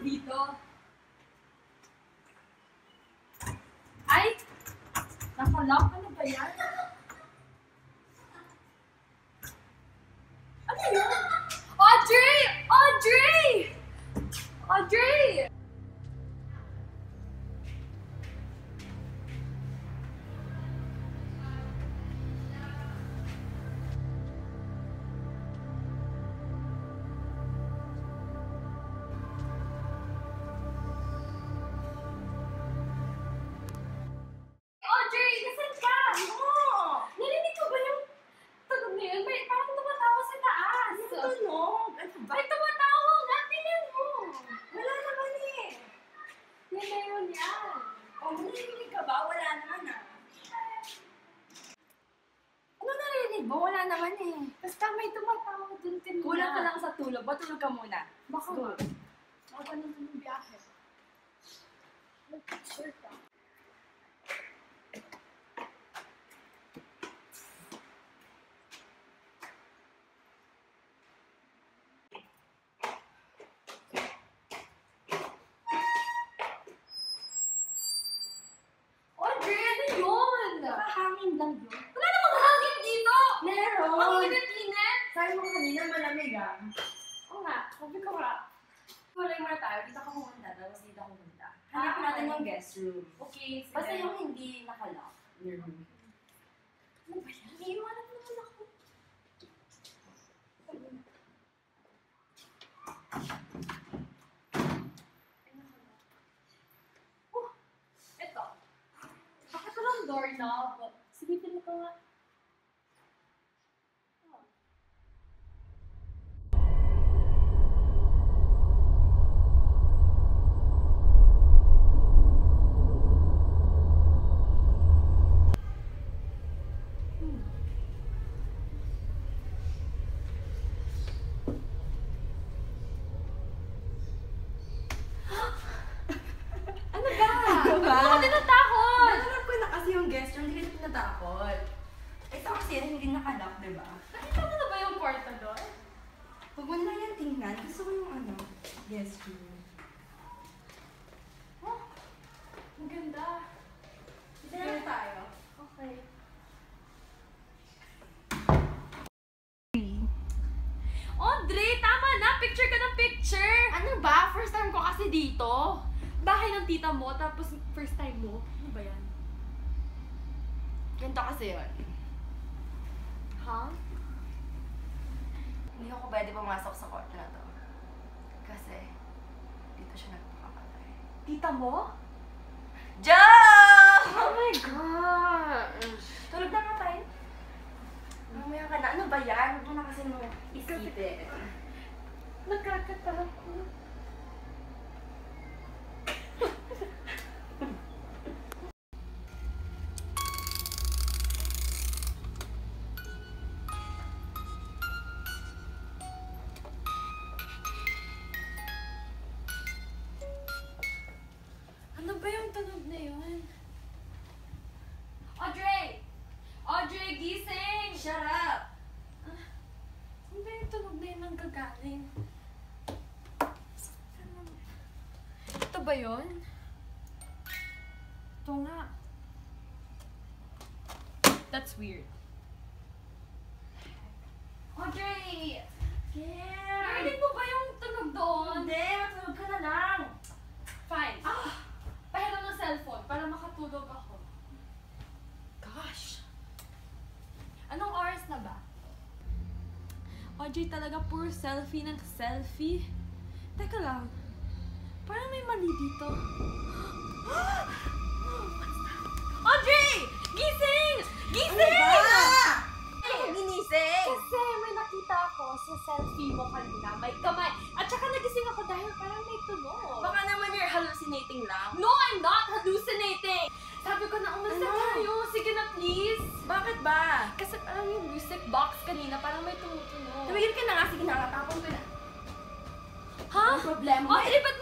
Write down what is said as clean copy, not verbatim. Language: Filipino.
dito? Ay! Nakalock? Ano ba yan? Ano yun? Audrey! Audrey! Audrey! Wala naman eh. Basta may tumatawag dun kanina. Kulang ka lang sa tulog. Matulog ka muna. Baka nga. Baka naman yung biyahe. Mag-picture ka. Audrey, ano yun? Nakahangin lang yun. Wala namang hangin dito! Meron! Ang init-init! Sabi mo kanina malamig ah. Oo nga, sabi ko nga. Walay muna tayo. Dito ka pumunta. Tapos dito ako pumunta. Hanap natin yung guest room. Okay, sige. Basta yung hindi nakalock. Your room. Ano ba yan? Iiwanan mo naman ako. Oh, eto. Bakit walang doorknob? Silipin mo ka nga. Ano ba? Ano ba? Ano ka tinatakot? Nahanap ko na kasi yung guest room. Hindi ka tinatakot. Ito kasi hindi nakalock, diba? Nakita mo na ba yung kwarto doon? Huwag mo na yan tingnan. Gusto ko yung ano, guest room. Oh, ang ganda. Dito na tayo. Okay. Audrey, tama na! Picture ka ng picture! Ano ba? First time ko kasi dito. Bahay ng tita mo, tapos first time mo. Ano ba yan? Ganito kasi yun. Ha? Hindi ako pwede pumasok sa kwarto na to. Kasi, dito siya nagpapakatay. Tita mo? Joe! Oh my God! Tulog na nga tayo. Mamaya ka na. Ano ba yan? Huwag mo na kasi mo isipin. Nagkakatakot ko. Ano ba yung tunog na yun? Audrey! Audrey, gising! Shut up! Ano ba yung tunog na yun ang gagaling? Ito ba yun? Ito nga. That's weird. Audrey! Yeah! Narinig mo ba yung tunog doon? Hindi! Matulog ka na lang! Fine. Pahiram ng cellphone para makatulog ako. Gosh! Anong oras na ba? Audrey, talaga puro selfie ng selfie. Teka lang. Parang may mali dito. What's that? Audrey! Gising! Gising! Ano ginising? Kasi may nakita ako sa selfie mo kanina. May kamay. At saka nagising ako dahil parang may tunog. Baka naman you're hallucinating lang. No, I'm not hallucinating! Sabi ko na umalis na Ano? tayo. Sige na, please. Bakit ba? Kasi parang yung music box kanina, parang may tumutunog. Tumigil ka na nga. Sige na, natapon ko na. Ha? Ang problema mo? Audrey, ba't